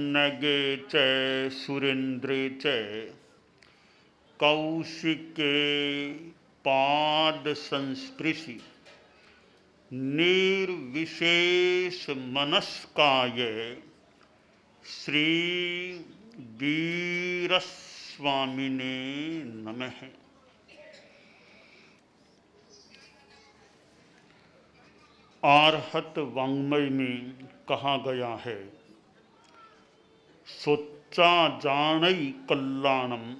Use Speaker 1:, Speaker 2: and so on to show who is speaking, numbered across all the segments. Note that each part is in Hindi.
Speaker 1: नगे च सुरेन्द्रे च कौशिके पाद संस्पृशि निर्विशेष मनस्काय श्री वीरस्वामिने नमः। आर्हत वाङ्मय में कहा गया है, सोच्चा जानई कल्याणम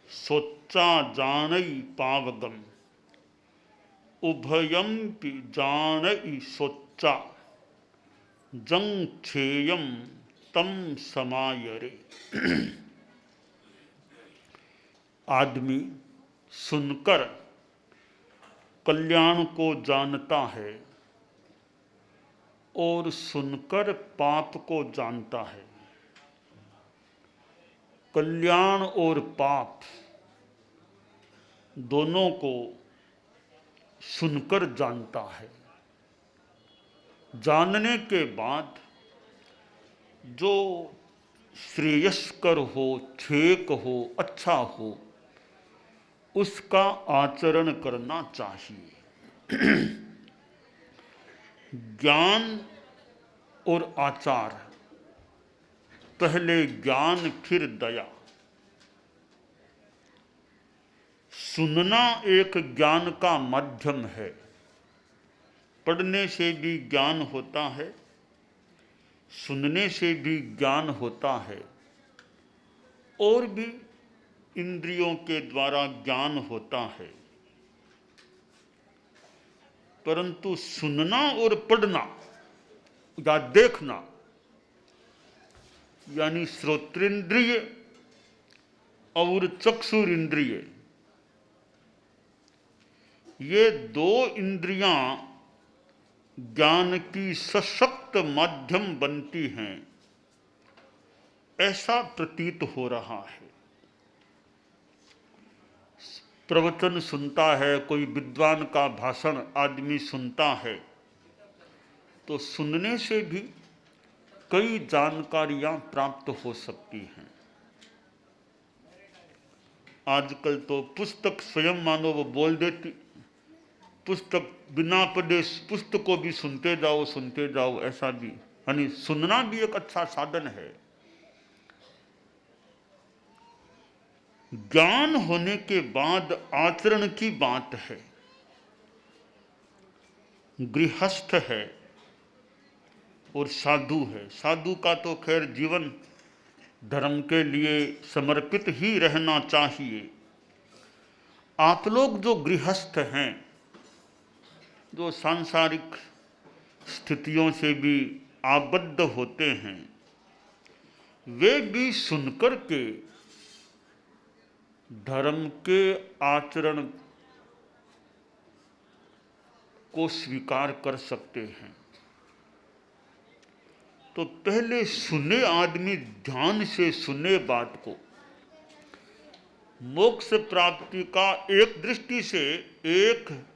Speaker 1: सोच्चा जानई पावगम उभयम्पि जानई सोच्चा जंग छेयम तम समायरे। आदमी सुनकर कल्याण को जानता है और सुनकर पाप को जानता है। कल्याण और पाप दोनों को सुनकर जानता है। जानने के बाद जो श्रेयस्कर हो, ठीक हो, अच्छा हो, उसका आचरण करना चाहिए। ज्ञान और आचार, पहले ज्ञान फिर दया। सुनना एक ज्ञान का माध्यम है। पढ़ने से भी ज्ञान होता है, सुनने से भी ज्ञान होता है, और भी इंद्रियों के द्वारा ज्ञान होता है। परंतु सुनना और पढ़ना या देखना यानी श्रोत्रेंद्रिय और चक्षुरेंद्रिय, ये दो इंद्रियां ज्ञान की सशक्त माध्यम बनती हैं, ऐसा प्रतीत हो रहा है। प्रवचन सुनता है, कोई विद्वान का भाषण आदमी सुनता है, तो सुनने से भी कई जानकारियां प्राप्त हो सकती हैं। आजकल तो पुस्तक स्वयं मानो वो बोल देती, पुस्तक बिना पढ़े पुस्तक को भी सुनते जाओ, ऐसा भी, यानी सुनना भी एक अच्छा साधन है। ज्ञान होने के बाद आचरण की बात है। गृहस्थ है और साधु है। साधु का तो खैर जीवन धर्म के लिए समर्पित ही रहना चाहिए। आप लोग जो गृहस्थ हैं, जो सांसारिक स्थितियों से भी आबद्ध होते हैं, वे भी सुनकर के धर्म के आचरण को स्वीकार कर सकते हैं। तो पहले सुने आदमी, ध्यान से सुने बात को। मोक्ष प्राप्ति का एक दृष्टि से एक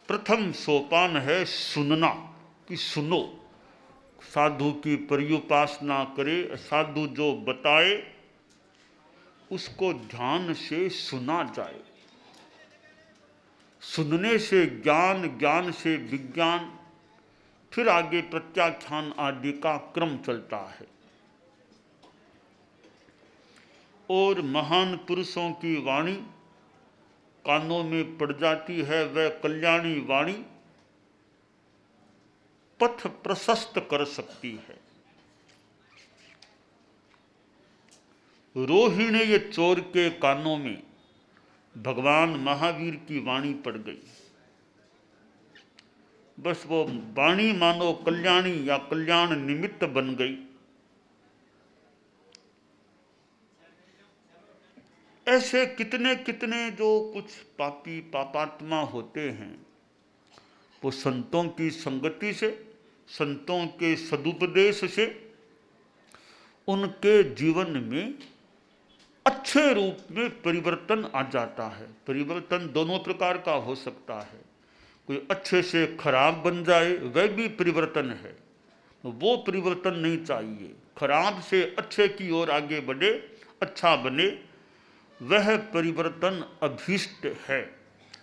Speaker 1: प्रथम सोपान है सुनना, कि सुनो। साधु की पर्युपासना करे, साधु जो बताए उसको ध्यान से सुना जाए। सुनने से ज्ञान, ज्ञान से विज्ञान, फिर आगे प्रत्याख्यान आदि का क्रम चलता है। और महान पुरुषों की वाणी कानों में पड़ जाती है, वह कल्याणी वाणी पथ प्रशस्त कर सकती है। रोहिणी ये चोर के कानों में भगवान महावीर की वाणी पड़ गई। बस वो वाणी मानो कल्याणी या कल्याण निमित्त बन गई। ऐसे कितने कितने जो कुछ पापी पापात्मा होते हैं, वो संतों की संगति से, संतों के सदुपदेश से उनके जीवन में अच्छे रूप में परिवर्तन आ जाता है। परिवर्तन दोनों प्रकार का हो सकता है। कोई अच्छे से खराब बन जाए, वह भी परिवर्तन है। वो परिवर्तन नहीं चाहिए। खराब से अच्छे की ओर आगे बढ़े, अच्छा बने, वह परिवर्तन अभीष्ट है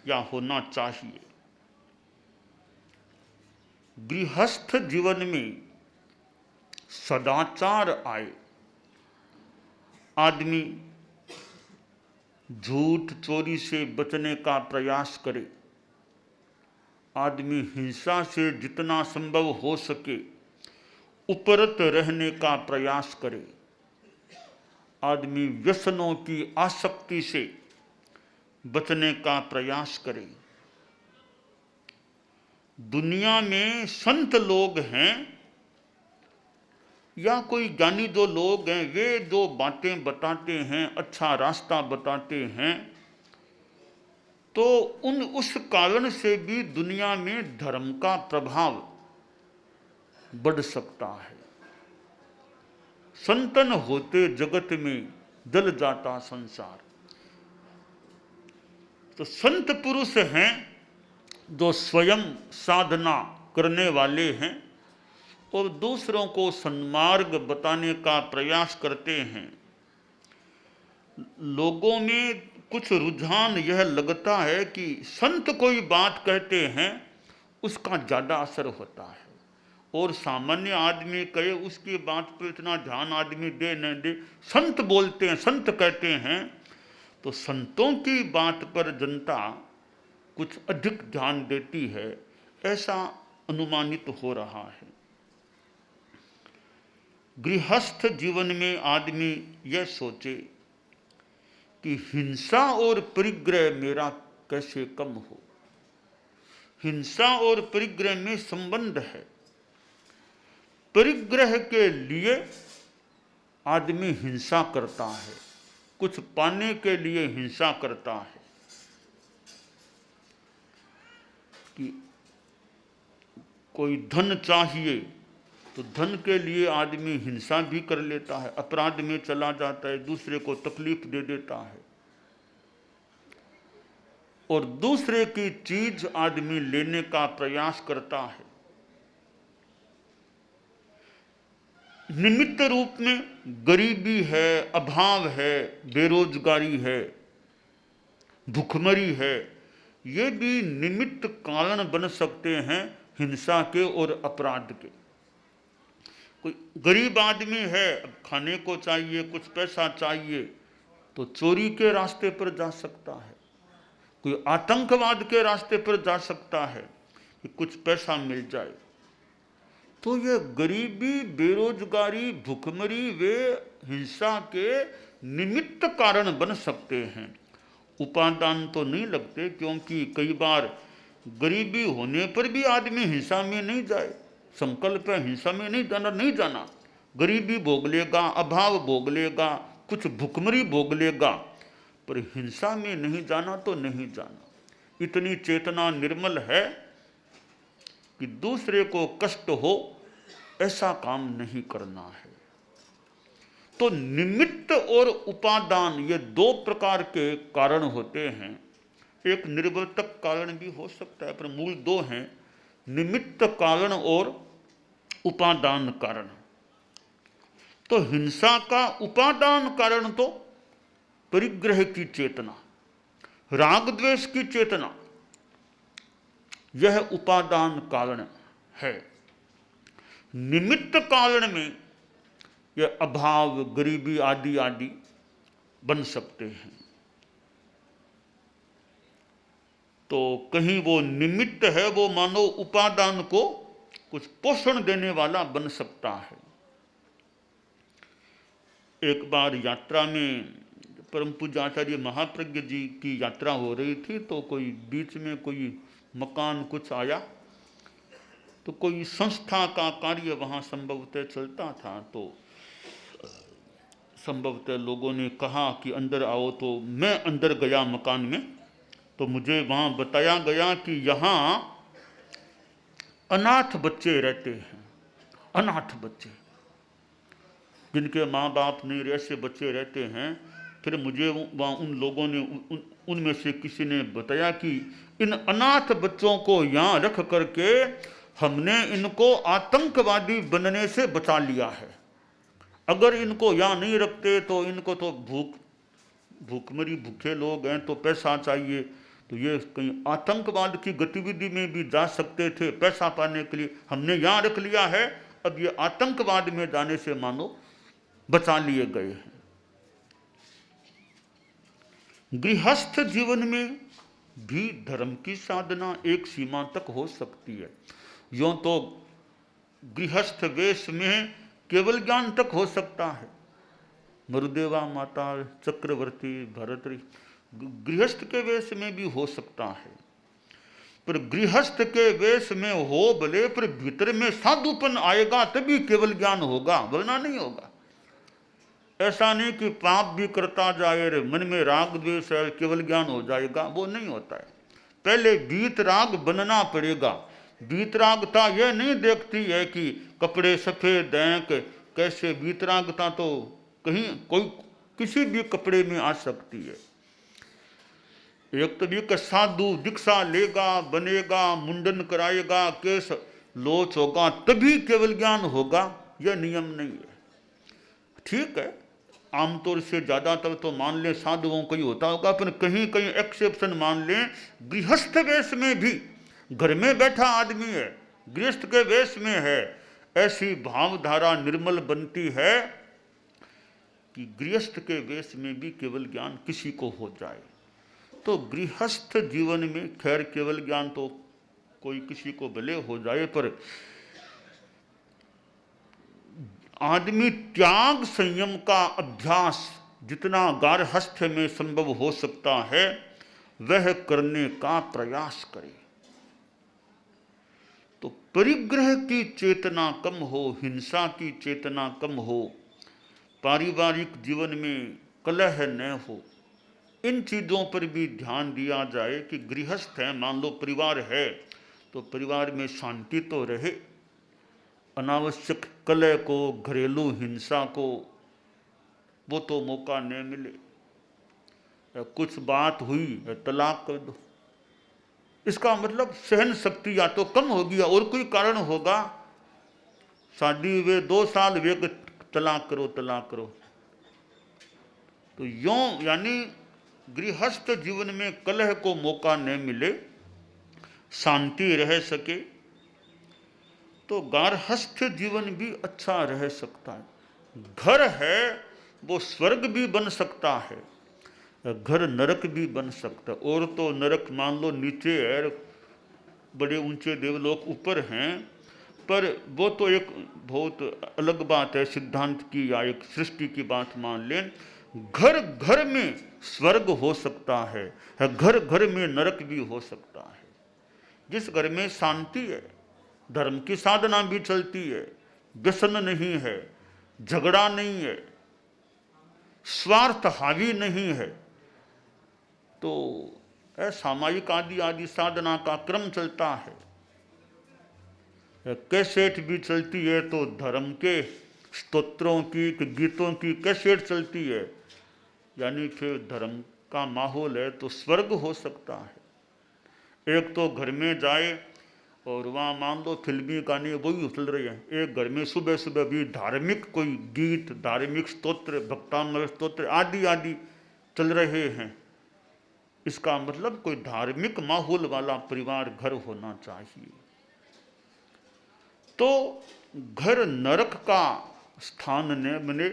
Speaker 1: या होना चाहिए। गृहस्थ जीवन में सदाचार आए, आदमी झूठ चोरी से बचने का प्रयास करे, आदमी हिंसा से जितना संभव हो सके उपरत रहने का प्रयास करे, आदमी व्यसनों की आसक्ति से बचने का प्रयास करे। दुनिया में संत लोग हैं या कोई ज्ञानी जो लोग हैं, वे जो बातें बताते हैं, अच्छा रास्ता बताते हैं, तो उस कारण से भी दुनिया में धर्म का प्रभाव बढ़ सकता है। संतन होते जगत में जल जाता संसार। तो संत पुरुष हैं जो स्वयं साधना करने वाले हैं और दूसरों को सन्मार्ग बताने का प्रयास करते हैं। लोगों में कुछ रुझान यह लगता है कि संत कोई बात कहते हैं उसका ज़्यादा असर होता है, और सामान्य आदमी कहे उसकी बात पर इतना ध्यान आदमी दे न दे। संत बोलते हैं, संत कहते हैं, तो संतों की बात पर जनता कुछ अधिक ध्यान देती है, ऐसा अनुमानित हो रहा है। गृहस्थ जीवन में आदमी यह सोचे कि हिंसा और परिग्रह मेरा कैसे कम हो। हिंसा और परिग्रह में संबंध है। परिग्रह के लिए आदमी हिंसा करता है, कुछ पाने के लिए हिंसा करता है, कि कोई धन चाहिए तो धन के लिए आदमी हिंसा भी कर लेता है, अपराध में चला जाता है, दूसरे को तकलीफ दे देता है, और दूसरे की चीज आदमी लेने का प्रयास करता है। निमित्त रूप में गरीबी है, अभाव है, बेरोजगारी है, भुखमरी है, ये भी निमित्त कारण बन सकते हैं हिंसा के और अपराध के। कोई गरीब आदमी है, अब खाने को चाहिए, कुछ पैसा चाहिए, तो चोरी के रास्ते पर जा सकता है, कोई आतंकवाद के रास्ते पर जा सकता है कि कुछ पैसा मिल जाए। तो ये गरीबी, बेरोजगारी, भुखमरी वे हिंसा के निमित्त कारण बन सकते हैं, उपादान तो नहीं लगते, क्योंकि कई बार गरीबी होने पर भी आदमी हिंसा में नहीं जाए। संकल्प है हिंसा में नहीं जाना, गरीबी भोग लेगा, अभाव भोग लेगा, कुछ भुखमरी भोग लेगा, पर हिंसा में नहीं जाना तो नहीं जाना। इतनी चेतना निर्मल है कि दूसरे को कष्ट हो ऐसा काम नहीं करना है। तो निमित्त और उपादान ये दो प्रकार के कारण होते हैं। एक निर्वर्तक कारण भी हो सकता है, पर मूल दो हैं, निमित्त कारण और उपादान कारण। तो हिंसा का उपादान कारण तो परिग्रह की चेतना, राग द्वेष की चेतना, यह उपादान कारण है। निमित्त कारण में यह अभाव, गरीबी आदि आदि बन सकते हैं। तो कहीं वो निमित्त है, वो मानो उपादान को कुछ पोषण देने वाला बन सकता है। एक बार यात्रा में परम पूज्य आचार्य महाप्रज्ञ जी की यात्रा हो रही थी, तो कोई बीच में कोई मकान कुछ आया, तो कोई संस्था का कार्य वहाँ संभवतः चलता था, तो संभवतः लोगों ने कहा कि अंदर आओ। तो मैं अंदर गया मकान में, तो मुझे वहाँ बताया गया कि यहाँ अनाथ बच्चे रहते हैं, अनाथ बच्चे जिनके माँ बाप नहीं, ऐसे बच्चे रहते हैं। फिर मुझे वहाँ उन लोगों ने उनमें से किसी ने बताया कि इन अनाथ बच्चों को यहाँ रख करके हमने इनको आतंकवादी बनने से बचा लिया है। अगर इनको यहाँ नहीं रखते तो इनको तो भूखमरी भूखे लोग हैं तो पैसा चाहिए, तो ये कहीं आतंकवाद की गतिविधि में भी जा सकते थे पैसा पाने के लिए। हमने यहाँ रख लिया है, अब ये आतंकवाद में जाने से मानो बचा लिए गए हैं। गृहस्थ जीवन में भी धर्म की साधना एक सीमा तक हो सकती है। यूं तो गृहस्थ वेश में केवल ज्ञान तक हो सकता है। मरुदेवा माता, चक्रवर्ती, भरतरी गृहस्थ के वेश में भी हो सकता है, पर गृहस्थ के वेश में हो भले, पर भीतर में साधुपन आएगा तभी केवल ज्ञान होगा, वरना नहीं होगा। ऐसा नहीं कि पाप भी करता जाए, मन में राग द्वेष है, केवल ज्ञान हो जाएगा, वो नहीं होता है। पहले वीतराग बनना पड़ेगा। वीतरागता यह नहीं देखती है कि कपड़े सफेद हैं, कैसे। वीतरागता तो कहीं कोई किसी भी कपड़े में आ सकती है। एक तो भी साधु दीक्षा लेगा, बनेगा, मुंडन कराएगा, केस लोच होगा, तभी केवल ज्ञान होगा, यह नियम नहीं है। ठीक है, आमतौर से ज़्यादातर तो मान लें साधुओं को ही होता होगा, पर कहीं कहीं एक्सेप्शन मान लें। गृहस्थ वेश में भी, घर में बैठा आदमी है, गृहस्थ के वेश में है, ऐसी भावधारा निर्मल बनती है कि गृहस्थ के वेश में भी केवल ज्ञान किसी को हो जाए। तो गृहस्थ जीवन में खैर केवल ज्ञान तो कोई किसी को भले हो जाए, पर आदमी त्याग संयम का अभ्यास जितना गारहस्थ में संभव हो सकता है वह करने का प्रयास करे। तो परिग्रह की चेतना कम हो, हिंसा की चेतना कम हो, पारिवारिक जीवन में कलह न हो, इन चीज़ों पर भी ध्यान दिया जाए कि गृहस्थ है, मान लो परिवार है, तो परिवार में शांति तो रहे, अनावश्यक कलह को, घरेलू हिंसा को वो तो मौका न मिले। कुछ बात हुई तलाक कर दो, इसका मतलब सहन शक्ति या तो कम होगी और कोई कारण होगा। शादी हुए 2 साल वे तलाक करो तलाक करो। तो यूं यानी गृहस्थ जीवन में कलह को मौका न मिले, शांति रह सके, तो गारहस्थ जीवन भी अच्छा रह सकता है। घर है वो स्वर्ग भी बन सकता है, घर नरक भी बन सकता है। और तो नरक मान लो नीचे है, बड़े ऊंचे देवलोक ऊपर हैं, पर वो तो एक बहुत अलग बात है, सिद्धांत की या एक सृष्टि की बात मान लें। घर घर में स्वर्ग हो सकता है, घर घर में नरक भी हो सकता है। जिस घर में शांति है, धर्म की साधना भी चलती है, व्यसन नहीं है, झगड़ा नहीं है, स्वार्थ हावी नहीं है, तो सामायिक आदि आदि साधना का क्रम चलता है, कैसेट भी चलती है, तो धर्म के स्तोत्रों की गीतों की कैसेट चलती है, यानी फिर धर्म का माहौल है तो स्वर्ग हो सकता है। एक तो घर में जाए और वहाँ मान लो फिल्मी गाने वही उछल रहे हैं, एक घर में सुबह सुबह भी धार्मिक कोई गीत, धार्मिक स्तोत्र, भक्तामृत स्तोत्र आदि आदि चल रहे हैं। इसका मतलब कोई धार्मिक माहौल वाला परिवार घर होना चाहिए। तो घर नरक का स्थान न बने,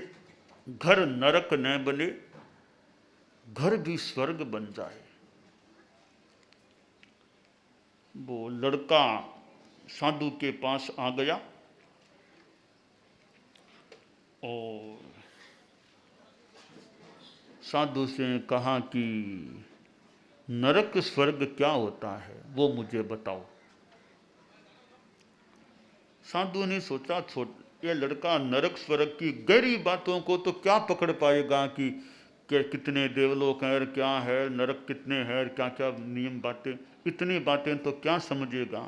Speaker 1: घर नरक न बने, घर भी स्वर्ग बन जाए। वो लड़का साधु के पास आ गया और साधु से कहा कि नरक स्वर्ग क्या होता है वो मुझे बताओ। साधु ने सोचा, ये लड़का नरक स्वर्ग की गहरी बातों को तो क्या पकड़ पाएगा कि कितने देवलोक हैं और क्या है, नरक कितने हैं, क्या क्या नियम बातें, इतनी बातें तो क्या समझेगा।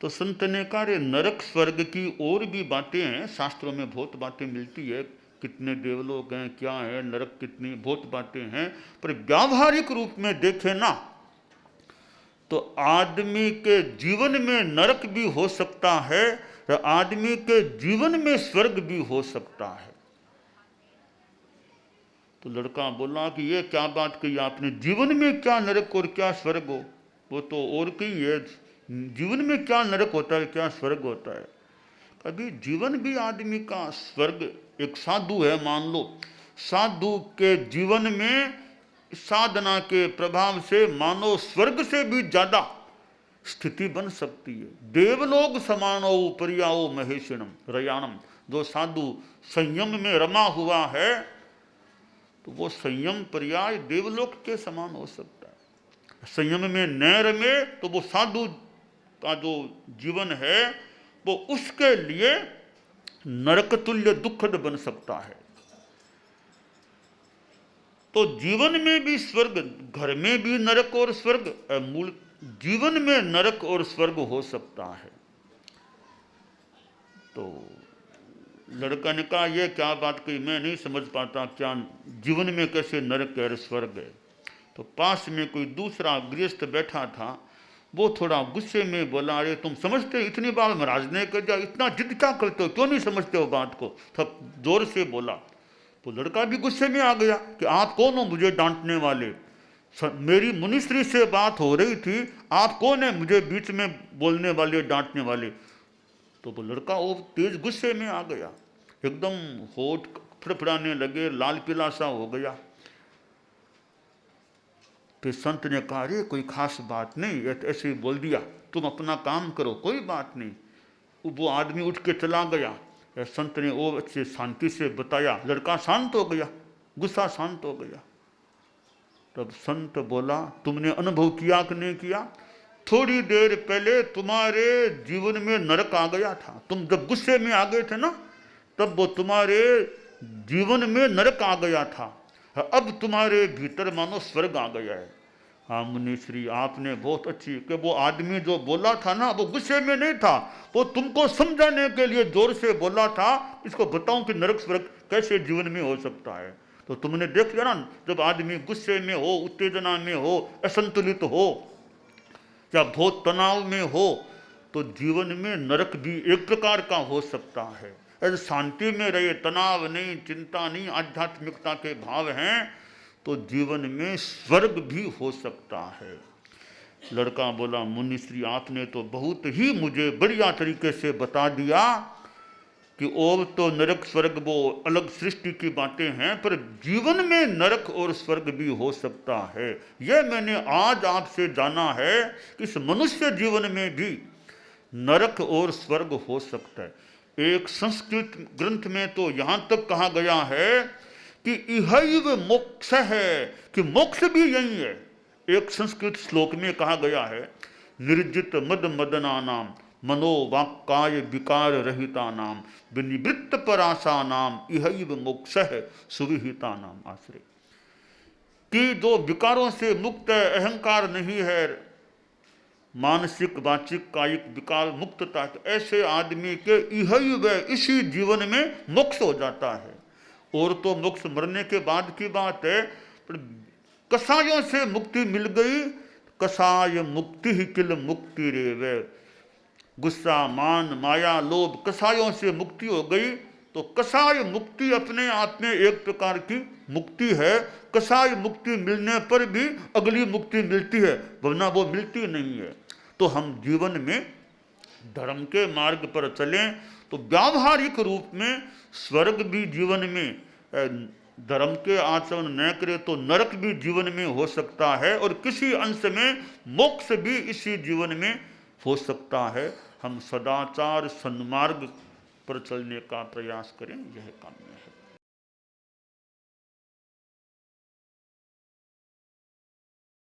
Speaker 1: तो संत ने कहा, रे नरक स्वर्ग की और भी बातें हैं, शास्त्रों में बहुत बातें मिलती है, कितने देवलोक हैं, क्या है, नरक कितनी, बहुत बातें हैं, पर व्यावहारिक रूप में देखें ना तो आदमी के जीवन में नरक भी हो सकता है, तो आदमी के जीवन में स्वर्ग भी हो सकता है। तो लड़का बोला कि ये क्या बात कही आपने, जीवन में क्या नरक और क्या स्वर्ग हो, वो तो और कहीं है, जीवन में क्या नरक होता है क्या स्वर्ग होता है। कभी जीवन भी आदमी का स्वर्ग, एक साधु है मान लो, साधु के जीवन में साधना के प्रभाव से मानो स्वर्ग से भी ज्यादा स्थिति बन सकती है। देवलोक समानो पर्याओ महेशिणम रयाणम, जो साधु संयम में रमा हुआ है तो वो संयम पर्याय देवलोक के समान हो सकता है। संयम में न रमे तो वो साधु का जो जीवन है वो उसके लिए नरक तुल्य दुखद बन सकता है। तो जीवन में भी स्वर्ग, घर में भी नरक और स्वर्ग, मूल जीवन में नरक और स्वर्ग हो सकता है। तो लड़का ने कहा ये क्या बात कही, मैं नहीं समझ पाता, क्या जीवन में कैसे नरक और स्वर्ग है। तो पास में कोई दूसरा गृहस्थ बैठा था, वो थोड़ा गुस्से में बोला, अरे तुम समझते इतनी बार महाराज ने कह दिया, इतना जिद क्या करते हो, क्यों नहीं समझते हो बात को, थप जोर से बोला। तो लड़का भी गुस्से में आ गया कि आप कौन हो मुझे डांटने वाले, मेरी मुनिश्री से बात हो रही थी, आप कौन है मुझे बीच में बोलने वाले डांटने वाले। तो वो लड़का वो तेज गुस्से में आ गया, एकदम होठ फड़फड़ाने लगे, लाल पीला सा हो गया। फिर संत ने कहा, अरे कोई खास बात नहीं, ऐसे ही बोल दिया, तुम अपना काम करो, कोई बात नहीं। वो आदमी उठ के चला गया। संत ने वो अच्छे शांति से बताया, लड़का शांत हो गया, गुस्सा शांत हो गया। तब संत बोला, तुमने अनुभव किया कि नहीं किया, थोड़ी देर पहले तुम्हारे जीवन में नरक आ गया था, तुम जब गुस्से में आ गए थे ना, तब वो तुम्हारे जीवन में नरक आ गया था, अब तुम्हारे भीतर मानो स्वर्ग आ गया है। हाँ मुनिश्री, आपने बहुत अच्छी, कि वो आदमी जो बोला था ना वो गुस्से में नहीं था, वो तुमको समझाने के लिए जोर से बोला था, इसको बताऊं कि नरक स्वर्ग कैसे जीवन में हो सकता है। तो तुमने देख लिया ना, जब आदमी गुस्से में हो, उत्तेजना में हो, असंतुलित हो या बहुत तनाव में हो, तो जीवन में नरक भी एक प्रकार का हो सकता है। ऐसे शांति में रहे, तनाव नहीं, चिंता नहीं, आध्यात्मिकता के भाव हैं, तो जीवन में स्वर्ग भी हो सकता है। लड़का बोला, मुनिश्री आपने तो बहुत ही मुझे बढ़िया तरीके से बता दिया कि और तो नरक स्वर्ग वो अलग सृष्टि की बातें हैं, पर जीवन में नरक और स्वर्ग भी हो सकता है। यह मैंने आज आपसे जाना है कि इस मनुष्य जीवन में भी नरक और स्वर्ग हो सकता है। एक संस्कृत ग्रंथ में तो यहाँ तक कहा गया है कि इहैव मोक्ष है, कि मोक्ष भी यही है। एक संस्कृत श्लोक में कहा गया है, निर्जित मद मदना नाम मनोवाक्काय विकार रहिता नाम विनिवृत्त पराशा नाम इहैव मोक्ष है सुविहिता नाम आश्रय। कि जो विकारों से मुक्त है, अहंकार नहीं है, मानसिक वाचिक कायिक विकार मुक्तता, ऐसे आदमी के इहैव इसी जीवन में मोक्ष हो जाता है। और तो मोक्ष मरने के बाद की बात है, पर कसायों से मुक्ति मिल गई, कसाय मुक्ति ही किल मुक्ति रेवे, गुस्सा मान माया लोभ कसायों से मुक्ति हो गई, तो कसाय मुक्ति अपने आप में एक प्रकार की मुक्ति है। कसाय मुक्ति मिलने पर भी अगली मुक्ति मिलती है, वरना वो मिलती नहीं है। तो हम जीवन में धर्म के मार्ग पर चलें तो व्यावहारिक रूप में स्वर्ग भी जीवन में, धर्म के आचरण न करें तो नरक भी जीवन में हो सकता है, और किसी अंश में मोक्ष भी इसी जीवन में हो सकता है। हम सदाचार सन्मार्ग पर चलने का प्रयास करें, यह काम्य है।